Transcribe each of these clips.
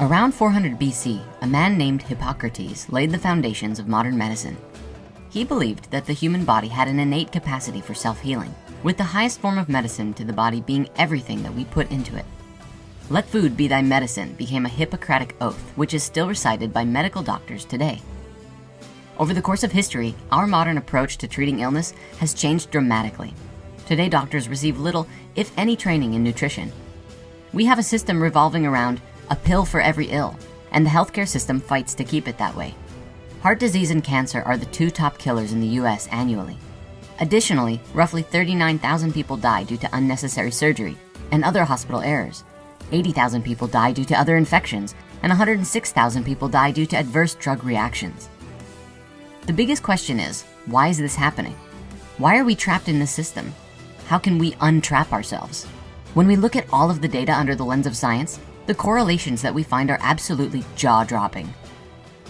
Around 400 BC, a man named Hippocrates laid the foundations of modern medicine. He believed that the human body had an innate capacity for self-healing, with the highest form of medicine to the body being everything that we put into it. Let food be thy medicine became a Hippocratic oath, which is still recited by medical doctors today. Over the course of history, our modern approach to treating illness has changed dramatically. Today, doctors receive little, if any, training in nutrition. We have a system revolving around a pill for every ill, and the healthcare system fights to keep it that way. Heart disease and cancer are the two top killers in the US annually. Additionally, roughly 39,000 people die due to unnecessary surgery and other hospital errors. 80,000 people die due to other infections, and 106,000 people die due to adverse drug reactions. The biggest question is, why is this happening? Why are we trapped in this system? How can we untrap ourselves? When we look at all of the data under the lens of science, the correlations that we find are absolutely jaw-dropping.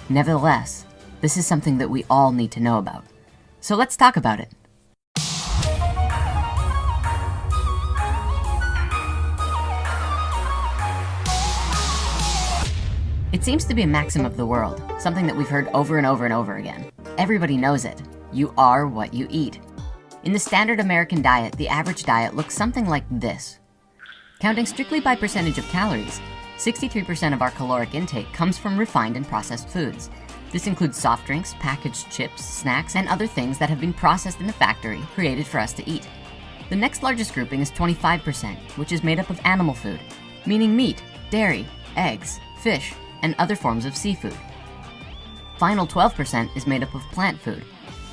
Nevertheless, this is something that we all need to know about. So let's talk about it. It seems to be a maxim of the world, something that we've heard over and over and over again. Everybody knows it. You are what you eat. In the standard American diet, the average diet looks something like this. Counting strictly by percentage of calories, 63% of our caloric intake comes from refined and processed foods. This includes soft drinks, packaged chips, snacks, and other things that have been processed in the factory, created for us to eat. The next largest grouping is 25%, which is made up of animal food, meaning meat, dairy, eggs, fish, and other forms of seafood. Final 12% is made up of plant food.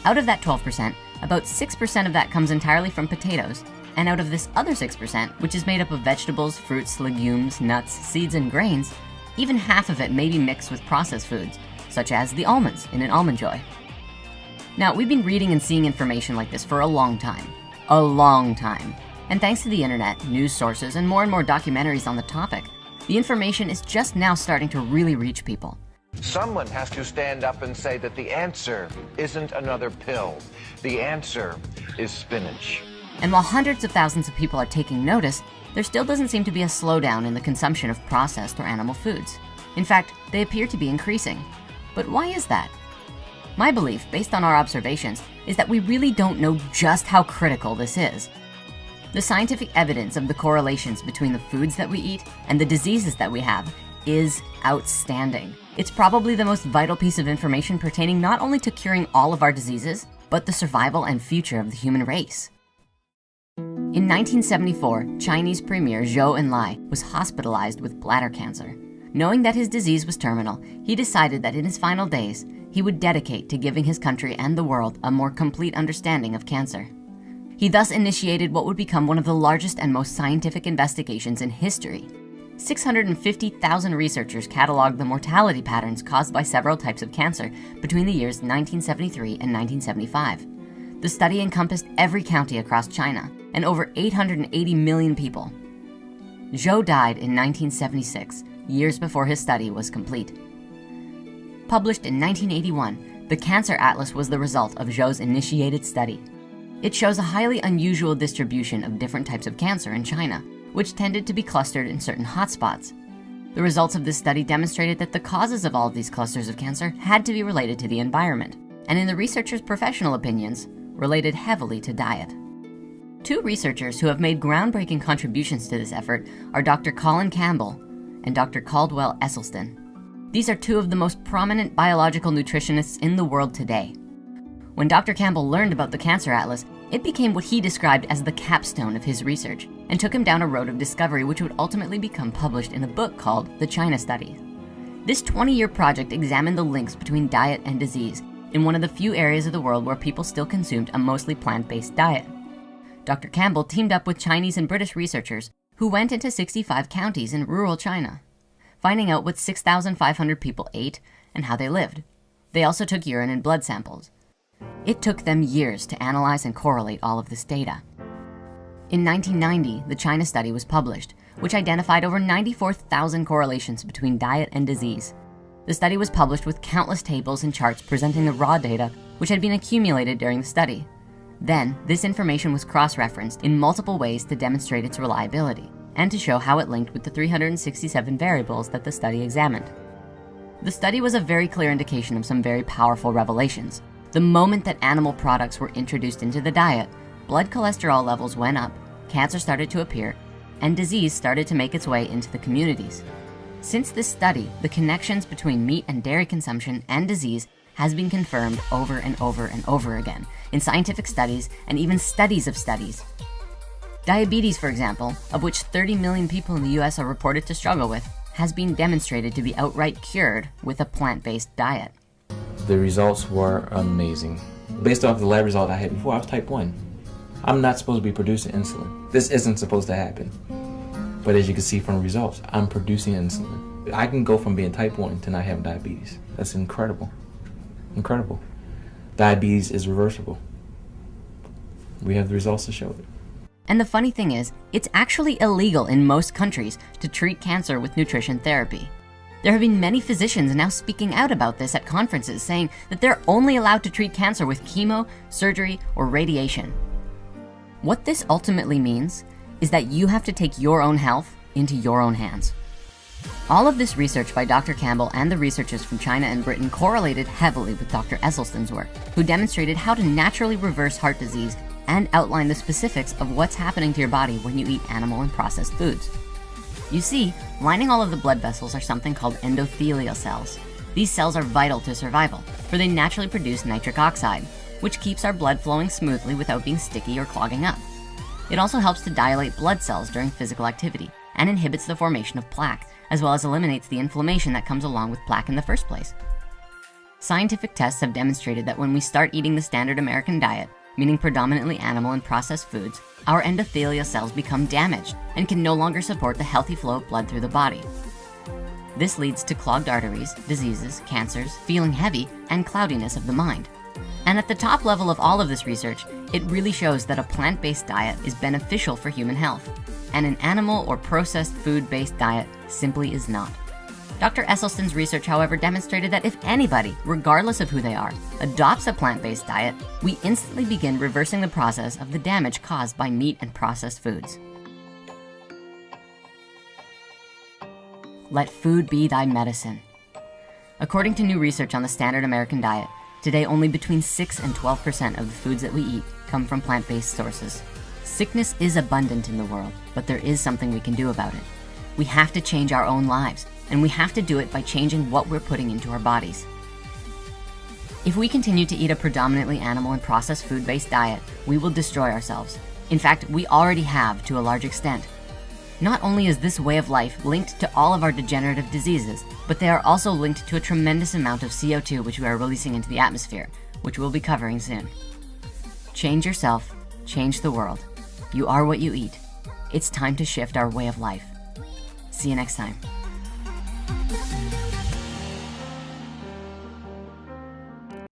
Out of that 12%, about 6% of that comes entirely from potatoes, and out of this other 6%, which is made up of vegetables, fruits, legumes, nuts, seeds, and grains, even half of it may be mixed with processed foods, such as the almonds in an Almond Joy. Now, we've been reading and seeing information like this for a long time. And thanks to the internet, news sources, and more documentaries on the topic, the information is just now starting to really reach people. Someone has to stand up and say that the answer isn't another pill. The answer is spinach. And while hundreds of thousands of people are taking notice, there still doesn't seem to be a slowdown in the consumption of processed or animal foods. In fact, they appear to be increasing. But why is that? My belief, based on our observations, is that we really don't know just how critical this is. The scientific evidence of the correlations between the foods that we eat and the diseases that we have is outstanding. It's probably the most vital piece of information pertaining not only to curing all of our diseases, but the survival and future of the human race. In 1974, Chinese Premier Zhou Enlai was hospitalized with bladder cancer. Knowing that his disease was terminal, he decided that in his final days, he would dedicate to giving his country and the world a more complete understanding of cancer. He thus initiated what would become one of the largest and most scientific investigations in history. 650,000 researchers cataloged the mortality patterns caused by several types of cancer between the years 1973 and 1975. The study encompassed every county across China and over 880 million people. Zhou died in 1976, years before his study was complete. Published in 1981, the Cancer Atlas was the result of Zhou's initiated study. It shows a highly unusual distribution of different types of cancer in China, which tended to be clustered in certain hotspots. The results of this study demonstrated that the causes of all of these clusters of cancer had to be related to the environment, and in the researchers' professional opinions, related heavily to diet. Two researchers who have made groundbreaking contributions to this effort are Dr. Colin Campbell and Dr. Caldwell Esselstyn. These are two of the most prominent biological nutritionists in the world today. When Dr. Campbell learned about the Cancer Atlas, it became what he described as the capstone of his research and took him down a road of discovery which would ultimately become published in a book called The China Study. This 20-year project examined the links between diet and disease in one of the few areas of the world where people still consumed a mostly plant-based diet. Dr. Campbell teamed up with Chinese and British researchers who went into 65 counties in rural China, finding out what 6,500 people ate and how they lived. They also took urine and blood samples. It took them years to analyze and correlate all of this data. In 1990, the China Study was published, which identified over 94,000 correlations between diet and disease. The study was published with countless tables and charts presenting the raw data which had been accumulated during the study. Then, this information was cross-referenced in multiple ways to demonstrate its reliability. and to show how it linked with the 367 variables that the study examined. The study was a very clear indication of some very powerful revelations. The moment that animal products were introduced into the diet, blood cholesterol levels went up, cancer started to appear, and disease started to make its way into the communities. Since this study, the connections between meat and dairy consumption and disease has been confirmed over and over and over again in scientific studies and even studies of studies. Diabetes, for example, of which 30 million people in the US are reported to struggle with, has been demonstrated to be outright cured with a plant-based diet. The results were amazing. Based off the lab result I had before, I was type 1. I'm not supposed to be producing insulin. This isn't supposed to happen. But as you can see from the results, I'm producing insulin. I can go from being type 1 to not having diabetes. That's incredible. Incredible. Diabetes is reversible. We have the results to show it. And the funny thing is, it's actually illegal in most countries to treat cancer with nutrition therapy. There have been many physicians now speaking out about this at conferences, saying that they're only allowed to treat cancer with chemo, surgery, or radiation. What this ultimately means is that you have to take your own health into your own hands. All of this research by Dr. Campbell and the researchers from China and Britain correlated heavily with Dr. Esselstyn's work, who demonstrated how to naturally reverse heart disease and outline the specifics of what's happening to your body when you eat animal and processed foods. You see, lining all of the blood vessels are something called endothelial cells. These cells are vital to survival, for they naturally produce nitric oxide, which keeps our blood flowing smoothly without being sticky or clogging up. It also helps to dilate blood cells during physical activity and inhibits the formation of plaque, as well as eliminates the inflammation that comes along with plaque in the first place. Scientific tests have demonstrated that when we start eating the standard American diet, meaning predominantly animal and processed foods, our endothelial cells become damaged and can no longer support the healthy flow of blood through the body. This leads to clogged arteries, diseases, cancers, feeling heavy, and cloudiness of the mind. And at the top level of all of this research, it really shows that a plant-based diet is beneficial for human health, and an animal or processed food-based diet simply is not. Dr. Esselstyn's research, however, demonstrated that if anybody, regardless of who they are, adopts a plant-based diet, we instantly begin reversing the process of the damage caused by meat and processed foods. Let food be thy medicine. According to new research on the standard American diet, today only between 6 and 12% of the foods that we eat come from plant-based sources. Sickness is abundant in the world, but there is something we can do about it. We have to change our own lives, and we have to do it by changing what we're putting into our bodies. If we continue to eat a predominantly animal and processed food-based diet, we will destroy ourselves. In fact, we already have to a large extent. Not only is this way of life linked to all of our degenerative diseases, but they are also linked to a tremendous amount of CO2 which we are releasing into the atmosphere, which we'll be covering soon. Change yourself, change the world. You are what you eat. It's time to shift our way of life. See you next time.